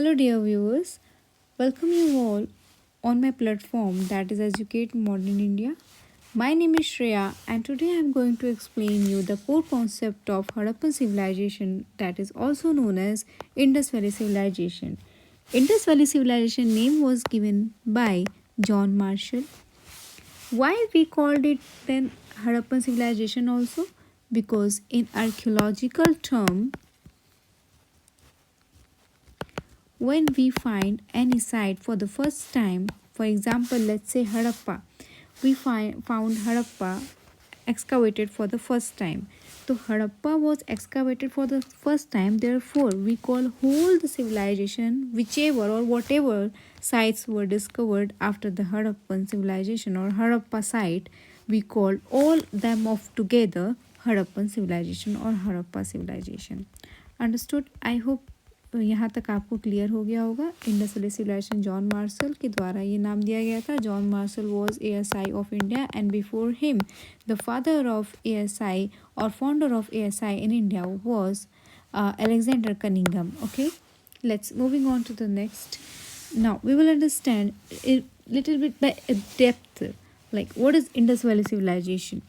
Hello, dear viewers. Welcome you all on my platform that is Educate Modern India. My name is Shreya, and today I am going to explain you the core concept of Harappan civilization, that is also known as Indus Valley civilization. Indus Valley civilization name was given by John Marshall. Why we called it then Harappan civilization also? Because in archaeological term, when we find any site for the first time, for example, let's say Harappa, we found Harappa excavated for the first time. So Harappa was excavated for the first time, therefore we call whole the civilization, whichever or whatever sites were discovered after the Harappan civilization or Harappa site, we call all them of together Harappan civilization or Harappa civilization. Understood? I hope यहाँ तक आपको clear हो गया होगा. Indus valley civilisation John Marshall के द्वारा ये नाम दिया गया था. John Marshall was ASI of India and before him the father of ASI और founder of ASI in India was Alexander Cunningham. Okay, let's moving on to the next. Now we will understand a little bit by depth, like what is Indus Valley civilization.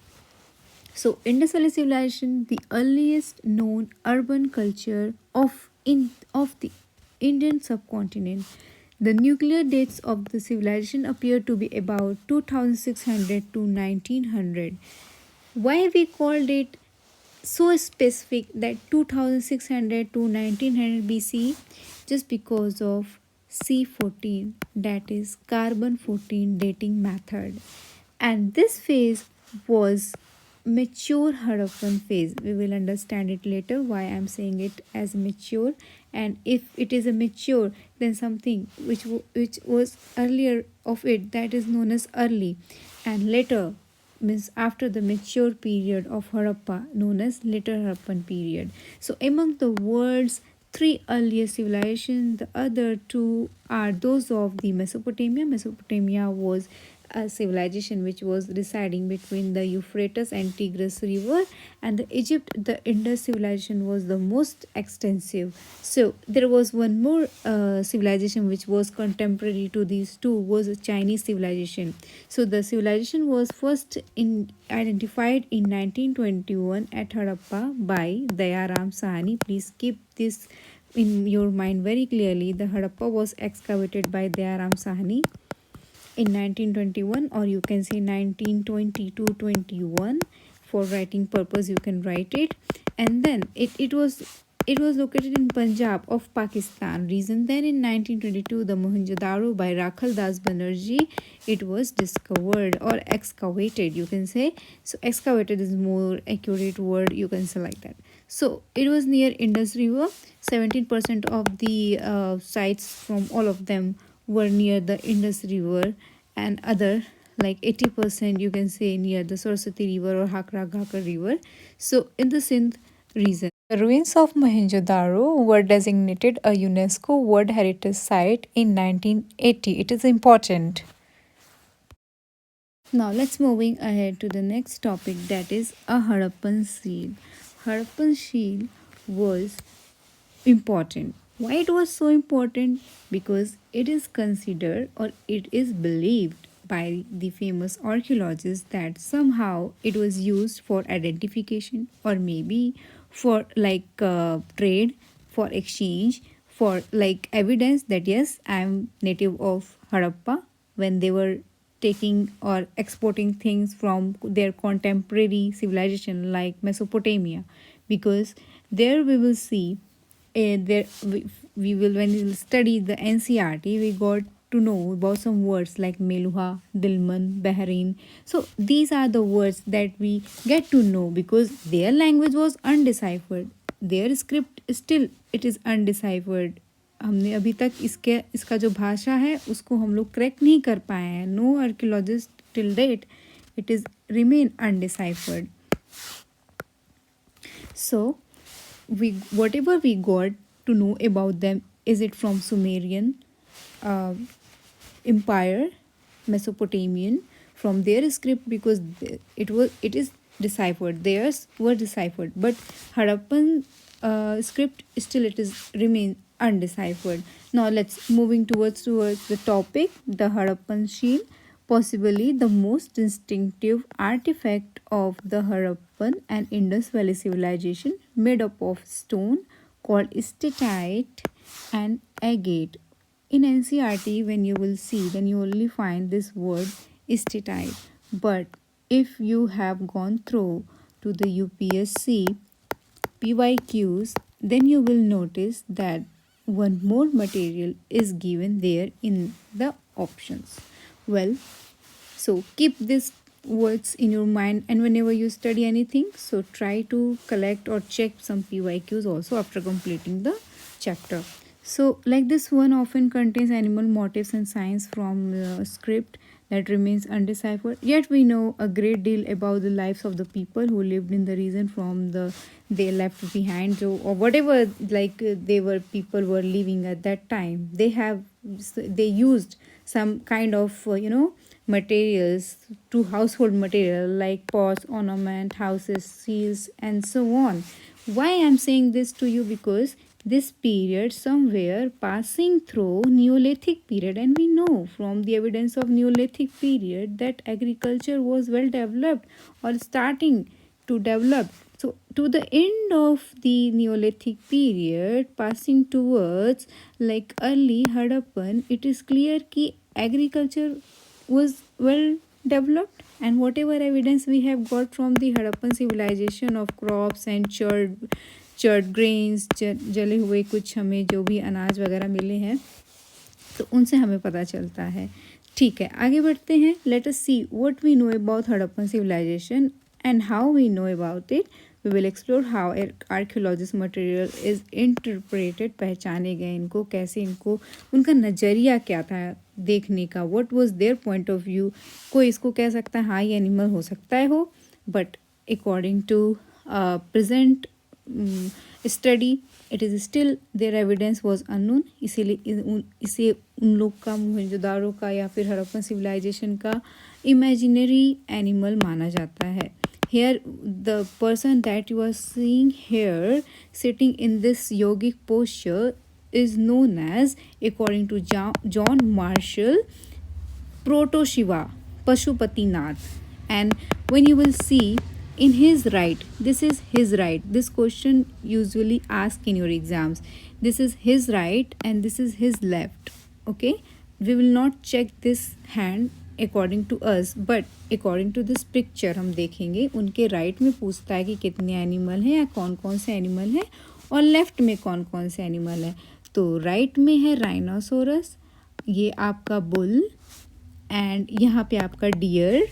So Indus Valley civilization, the earliest known urban culture of the Indian subcontinent. The nuclear dates of the civilization appear to be about 2600 to 1900. Why we called it so specific that 2600 to 1900 BC? Just because of C14, that is carbon 14 dating method, and this phase was mature Harappan phase. We will understand it later why I am saying it as mature, and if it is a mature, then something which was earlier of it, that is known as early, and later means after the mature period of Harappa, known as later Harappan period. So among the world's three earliest civilizations, the other two are those of the Mesopotamia. Mesopotamia was a civilization which was residing between the Euphrates and Tigris river, and the Egypt, the Indus civilization was the most extensive. So there was one more civilization which was contemporary to these two, was a Chinese civilization. So the civilization was first identified in 1921 at Harappa by Dayaram Sahani. Please keep this in your mind very clearly. The Harappa was excavated by Dayaram Sahani in 1921, or you can say 1920 to 21. For writing purpose you can write it. And then it was located in Punjab of Pakistan region. Then in 1922 the Mohenjo-daro by Rakhal Das Banerjee, it was discovered or excavated, you can say. So excavated is more accurate word, you can say like that. So it was near Indus River. 17% of the sites from all of them were near the Indus River, and other like 80% you can say near the Saraswati River or Hakra Ghakar River. So in the Sindh region, the ruins of Mohenjo-daro were designated a UNESCO World Heritage Site in 1980. It is important. Now let's moving ahead to the next topic, that is a Harappan seal. Harappan seal was important. Why it was so important? Because it is considered or it is believed by the famous archaeologists that somehow it was used for identification, or maybe for like trade, for exchange, for like evidence that yes, I am native of Harappa, when they were taking or exporting things from their contemporary civilization like Mesopotamia. Because there we will see there we will, when we will study the NCRT, we got to know about some words like Meluha, Dilman, Bahrain. So these are the words that we get to know because their language was undeciphered. Their script still it is undeciphered. हमने अभी तक इसका जो भाषा है उसको हम लोग क्रैक नहीं कर पाए हैं. No archaeologist till date it is remain undeciphered. So whatever we got to know about them, is it from Sumerian empire, Mesopotamian, from their script, because it is deciphered, theirs were deciphered, but Harappan script still it is remain undeciphered. Now let's moving towards the topic, the Harappan shield, possibly the most distinctive artifact of the Harappan and Indus Valley civilization, made up of stone called steatite and agate. In NCRT, when you will see, then you only find this word steatite. But if you have gone through to the UPSC PYQs, then you will notice that one more material is given there in the options. Well, so keep these words in your mind, and whenever you study anything, so try to collect or check some PYQs also after completing the chapter. So like this one often contains animal motifs and signs from the script that remains undeciphered, yet we know a great deal about the lives of the people who lived in the region from the they left behind, so or whatever, like they were people were living at that time. They used some kind of materials to household material like pots, ornament, houses, seals, and so on. Why I'm saying this to you? Because this period somewhere passing through Neolithic period, and we know from the evidence of Neolithic period that agriculture was well developed or starting to develop. So to the end of the Neolithic period, passing towards like early Harappan, it is clear that agriculture was well developed, and whatever evidence we have got from the Harappan civilization of crops and charred grains, जले हुए कुछ हमें जो भी अनाज वगैरह मिले हैं, तो उनसे हमें पता चलता है. ठीक है, आगे बढ़ते हैं. Let us see what we know about Harappan civilisation and how we know about it. We will explore how archaeologist material is interpreted. पहचाने गए इनको कैसे, इनको उनका नज़रिया क्या था देखने का, what was their point of view. कोई इसको कह सकता है हाँ ये एनिमल हो सकता है हो, but according to present study it is still there evidence was unknown. इसीलिए इसे उन लोग का, मोहनजोदारो का या फिर हड़प्पन सिविलाइजेशन का इमेजिनरी एनिमल माना जाता है. Here the person that you are seeing here sitting in this yogic posture is known as, according to John Marshall, Proto Shiva, Pashupatinath. And when you will see in his right, this is his right. This question usually asked in your exams. This is his right and this is his left. Okay, we will not check this hand according to us, but according to this picture हम देखेंगे उनके right में पूछता है कि कितने animal हैं या कौन कौन से एनिमल हैं, और लेफ्ट में कौन कौन से एनिमल हैं. तो राइट में है राइनोसोरस, ये आपका बुल, एंड यहाँ पे आपका डियर,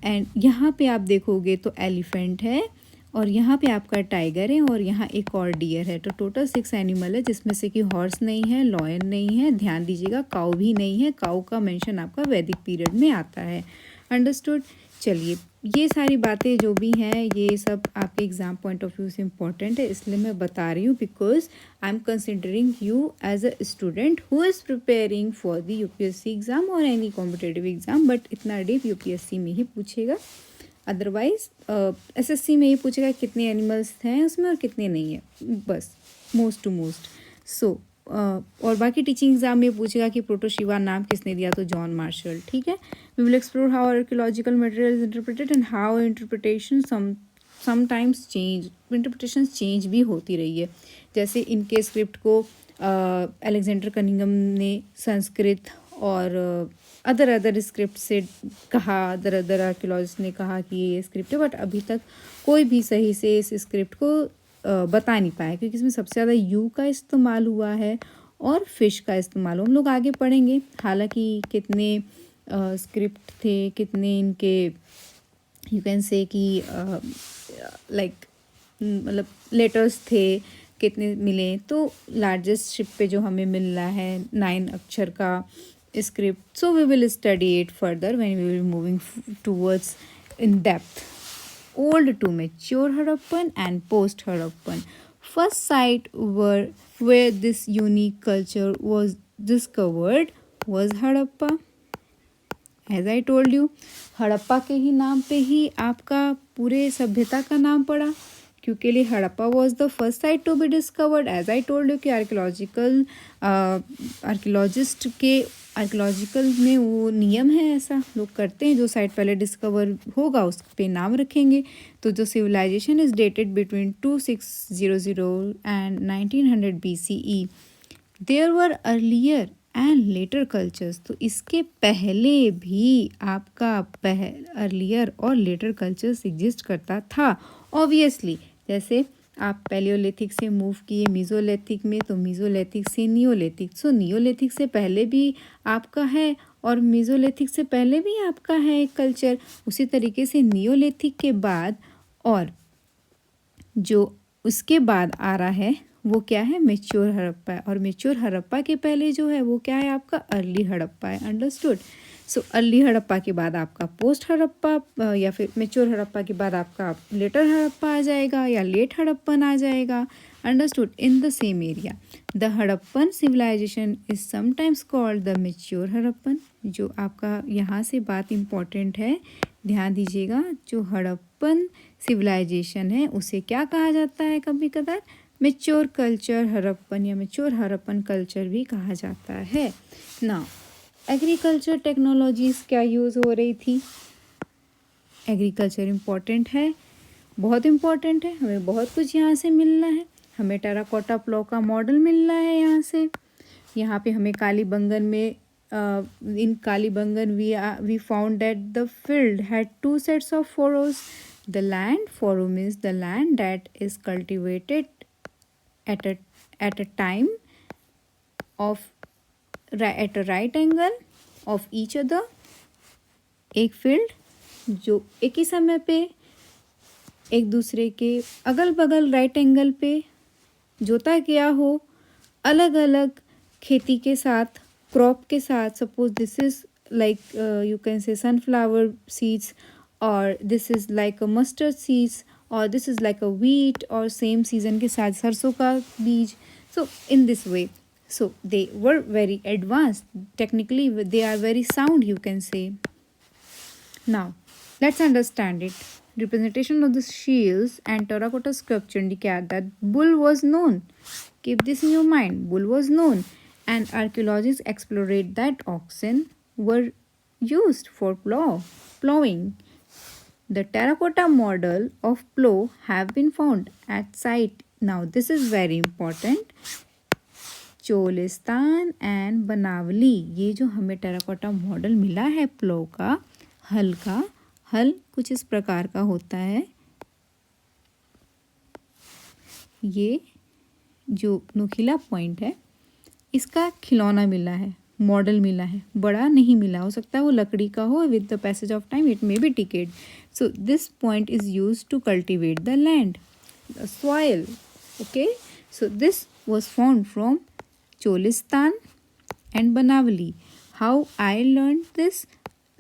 एंड यहाँ पे आप देखोगे तो एलिफेंट है, और यहाँ पे आपका टाइगर है, और यहाँ एक और डियर है. तो टोटल 6 एनिमल है, जिसमें से कि हॉर्स नहीं है, लॉयन नहीं है, ध्यान दीजिएगा काऊ भी नहीं है. काऊ का मेंशन आपका वैदिक पीरियड में आता है. अंडरस्टूड. चलिए, ये सारी बातें जो भी हैं ये सब आपके एग्ज़ाम पॉइंट ऑफ व्यू से इम्पॉर्टेंट है, इसलिए मैं बता रही हूँ. Because I am considering you as a student who is preparing for the UPSC exam और एनी कॉम्पिटेटिव एग्ज़ाम. बट इतना डीप यूपीएससी में ही पूछेगा, अदरवाइज एसएससी में ही पूछेगा कितने एनिमल्स हैं उसमें और कितने नहीं है, बस मोस्ट टू मोस्ट. सो और बाकी टीचिंग एग्जाम में पूछेगा कि प्रोटोशिवा नाम किसने दिया, तो जॉन मार्शल. ठीक है. We will explore how archaeological material is interpreted and how interpretation sometimes change. Interpretation change भी होती रही है. जैसे इनके स्क्रिप्ट को अलेक्जेंडर कनिंगम ने संस्कृत और अदर स्क्रिप्ट से कहा, अदर आर्कियोलॉजिस्ट ने कहा कि ये स्क्रिप्ट है, बट अभी तक कोई भी सही से इस स्क्रिप्ट को बता नहीं पाया, क्योंकि इसमें सबसे ज़्यादा यू का इस्तेमाल हुआ है और फिश का इस्तेमाल. हम लोग आगे पढ़ेंगे हालांकि कितने स्क्रिप्ट थे, कितने इनके यू कैन से कि लाइक मतलब लेटर्स थे, कितने मिले. तो लार्जेस्ट शिप पे जो हमें मिल रहा है 9 अक्षर का script. So we will study it further when we will be moving towards in depth. Old to mature Harappan and post Harappan. First site where this unique culture was discovered was Harappa. As I told you, Harappa के ही नाम पे ही आपका पूरे सभ्यता का नाम पड़ा, क्योंकि लिए Harappa was the first site to be discovered. As I told you कि आर्कियोलॉजिकल में वो नियम है, ऐसा लोग करते हैं, जो साइट पहले डिस्कवर होगा उस पे नाम रखेंगे. तो जो civilisation is dated between 2600 and 1900 BCE. There were earlier and later cultures. तो इसके पहले भी आपका अर्लियर और लेटर कल्चर्स एग्जिस्ट करता था ऑब्वियसली. जैसे आप पैलियोलिथिक से मूव किए मीज़ोलिथिक में, तो मीज़ोलिथिक से नियोलिथिक. सो नियोलिथिक से पहले भी आपका है और मीज़ोलिथिक से पहले भी आपका है एक कल्चर. उसी तरीके से नियोलिथिक के बाद और जो उसके बाद आ रहा है वो क्या है, मेच्योर हड़प्पा है. और मेच्योर हड़प्पा के पहले जो है वो क्या है, आपका अर्ली हड़प्पा है. अंडरस्टूड. सो अर्ली हड़प्पा के बाद आपका पोस्ट हड़प्पा या फिर मेच्योर हड़प्पा के बाद आपका लेटर हड़प्पा आ जाएगा या लेट हड़प्पन आ जाएगा. Understood. In the same area the Harappan civilisation is sometimes called the mature Harappan. जो आपका यहाँ से बात इम्पॉर्टेंट है, ध्यान दीजिएगा. जो हड़प्पन सिविलाइजेशन है उसे क्या कहा जाता है, कभी कभार मेच्योर कल्चर हड़प्पन या मेच्योर हड़प्पन कल्चर भी कहा जाता है. नाउ एग्रीकल्चर टेक्नोलॉजीज़ क्या यूज़ हो रही थी. एग्रीकल्चर इम्पॉर्टेंट है, बहुत इम्पॉर्टेंट है. हमें बहुत कुछ यहाँ से मिलना है. हमें टेराकोटा प्लॉ का मॉडल मिलना है यहाँ से. यहाँ पे हमें कालीबंगन में in Kalibangan we found that the field had 2 sets of furrows. The land furrow means the land that is cultivated at a time of at a right angle of each other. एक field जो एक ही समय पे एक दूसरे के अगल बगल राइट एंगल पे जोता गया हो, अलग अलग खेती के साथ, क्रॉप के साथ. Suppose this is like you can say sunflower seeds, और this is like a mustard seeds, और this is like a wheat, और सेम सीजन के साथ सरसों का बीज. So in this way, so they were very advanced technically, they are very sound, you can say. Now let's understand it. Representation of the shields and terracotta sculpture indicate that bull was known. Keep this in your mind, bull was known, and archaeologists explored that oxen were used for plowing. The terracotta model of plow have been found at site. Now this is very important. Cholistan and Banavali. ये जो हमें terracotta model मिला है प्लो का, हल का, हल कुछ इस प्रकार का होता है. ये जो नुकीला पॉइंट है इसका खिलौना मिला है, मॉडल मिला है, बड़ा नहीं मिला. हो सकता है वो लकड़ी का हो. With the passage of time it may be ticked. So this point is use to cultivate the land, the soil. Okay, so this was found from Cholistan and Banavali. How I learned this?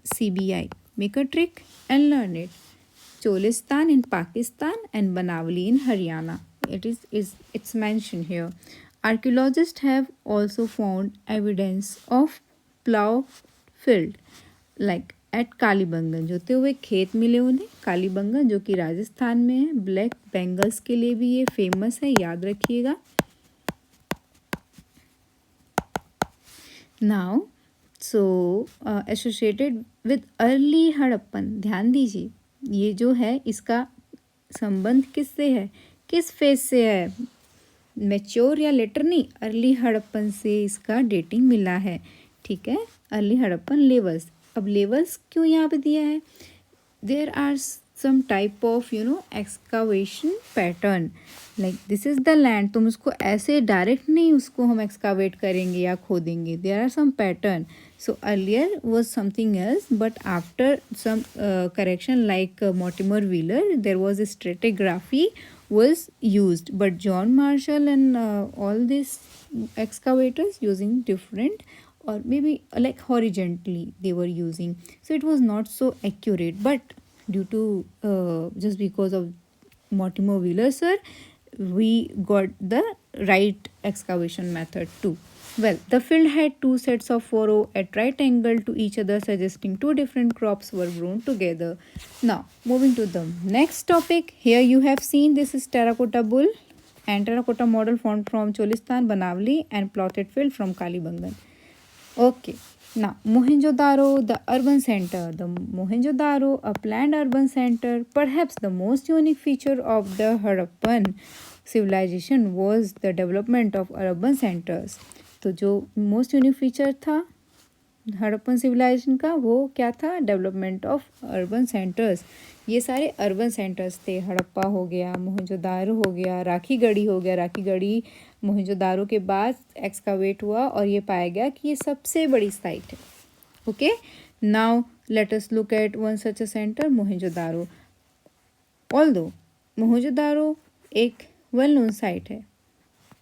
CBI. Make a trick and learn it. Cholistan in Pakistan and Banavali in Haryana. It's mentioned here. Archaeologists have also found evidence of plough field, like at Kalibangan. जोते हुए खेत मिले उन्हें. कालीबंगन जो कि राजस्थान में है. Black bangles के लिए भी ये फेमस है, याद रखिएगा. Now, so associated with early Harappan. ध्यान दीजिए, ये जो है इसका संबंध किससे है, किस फेज से है. मैच्योर या लेटर नहीं, अर्ली हड़प्पन से इसका डेटिंग मिला है. ठीक है, अर्ली हड़प्पन लेवल्स. अब लेवल्स क्यों यहाँ पे दिया है? There are some type of excavation pattern, like this is the land. तुम उसको ऐसे डायरेक्ट नहीं उसको हम एक्सकावेट करेंगे या खोदेंगे. there are some pattern. So earlier was something else, but after some correction like Mortimer Wheeler, there was a stratigraphy was used, but John Marshall and all these excavators using different, or maybe like horizontally they were using, so it was not so accurate. But due to just because of Mortimer Wheeler sir, we got the right excavation method too. Well, the field had two sets of furrow at right angle to each other, suggesting two different crops were grown together. Now, moving to the next topic. Here you have seen this is terracotta bull and terracotta model formed from Cholistan, Banavli and plotted field from Kalibangan. Okay. Now, Mohenjo-daro, the urban center. The Mohenjo-daro, a planned urban center, perhaps the most unique feature of the Harappan civilization was the development of urban centers. तो जो most unique feature था Harappan civilisation का वो क्या था, development of urban centres. ये सारे urban centres थे, हड़प्पा हो गया, मोहनजोदारो हो गया, राखीगढ़ी हो गया। राखीगढ़ी मोहनजोदारो के बाद एक्सकावेट हुआ और ये पाया गया कि ये सबसे बड़ी साइट है। Okay, now let us look at one such a centre, Mohenjodaro. Although Mohenjodaro एक वेल नोन साइट है,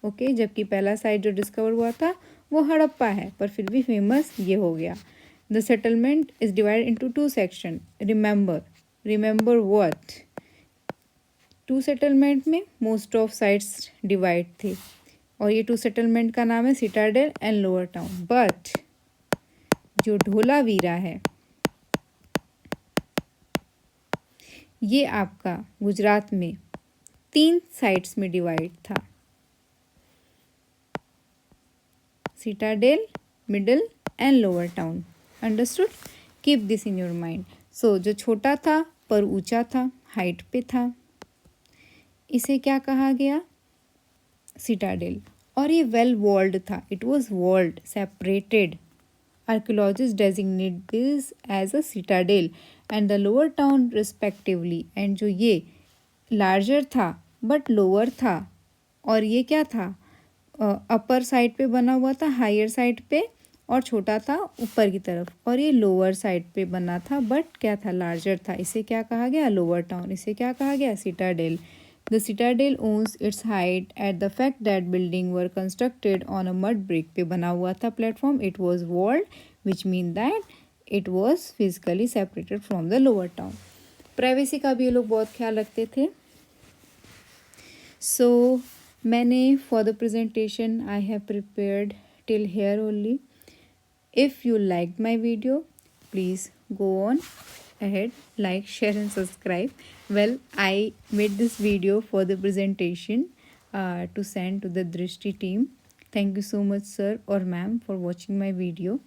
ओके, जबकि पहला साइट जो डिस्कवर हुआ था वो हड़प्पा है, पर फिर भी फेमस ये हो गया। The settlement is divide into two section. Remember what, two settlement में मोस्ट ऑफ साइट्स डिवाइड थे और ये टू सेटलमेंट का नाम है citadel and lower town. But जो ढोलावीरा है ये आपका गुजरात में 3 साइट्स में डिवाइड था, Citadel, middle and lower town. Understood? Keep this in your mind. So जो छोटा था पर ऊंचा था, हाइट पे था, इसे क्या कहा गया, सिटाडेल। और ये वेल वॉल्ड था, it was walled, separated. Archaeologist designate this as a citadel and the lower town respectively. And जो ये लार्जर था बट लोअर था, और ये क्या था, अपर साइड पे बना हुआ था, हायर साइड पे, और छोटा था ऊपर की तरफ, और ये लोअर साइड पे बना था बट क्या था, लार्जर था। इसे क्या कहा गया, लोअर टाउन। इसे क्या कहा गया, citadel. The citadel owns its height at the fact that building were constructed on a mud brick पे बना हुआ था platform. It was walled which mean that it was physically separated from the lower town. Privacy का भी ये लोग बहुत ख्याल रखते थे। सो मैंने for the presentation I have prepared till here only. If you liked my video, please go on ahead, like, share and subscribe. Well, I made this video for the presentation to send to the Drishti team. Thank you so much sir or ma'am for watching my video.